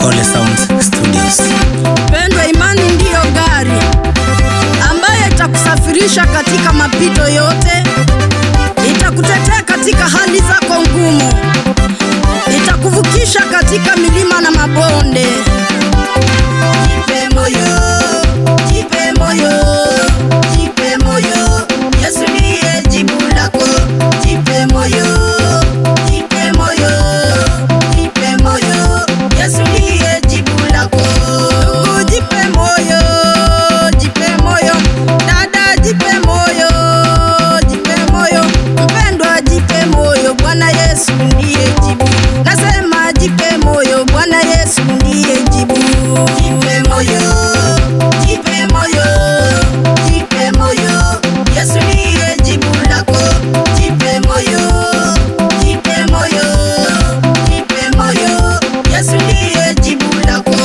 Ole Sound Studios. Pendwa, imani ndiyo gari ambaye itakusafirisha katika mapito yote, itakutetea katika hali zako ngumu, itakuvukisha katika milima na mabonde. Jipe moyo, jipe moyo, jipe moyo, Yesu ndiye jibu lako. Jipe moyo, jipe moyo, jipe moyo, Yesu ndiye jibu lako. Jipe moyo, jipe moyo, dada jipe moyo, jipe moyo, mpendwa jipe moyo, Bwana Yesu ndiye jibu. Nasema jipe moyo, Bwana Yesu ndiye jibu. Jipe moyo, jipe moyo, jipe moyo, Yesu ndiye jibu lako. Jipe moyo, jipe moyo, jipe moyo, Yesu ndiye jibu lako.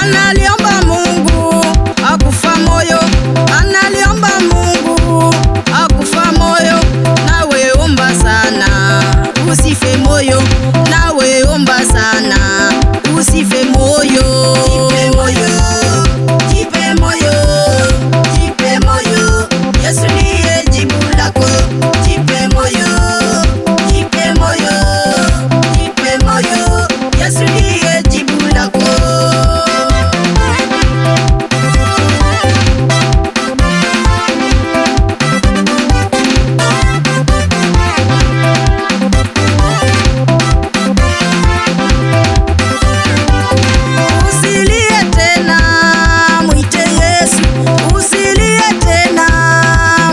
Analiomba Mungu akufa moyo, analiomba Mungu akufa moyo. Nawe omba sana usife moyo, nawe omba sana usife moyo. Jipe moyo, jipe moyo, jipe moyo, Yesu ndiye jibu lako. Jipe moyo, jipe moyo, jipe moyo, Yesu ndiye jibu lako. Usilie tena, mwite Yesu. Usilie tena,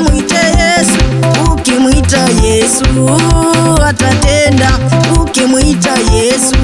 mwite Yesu. Ukimwita Yesu atatenda, ukimwita Yesu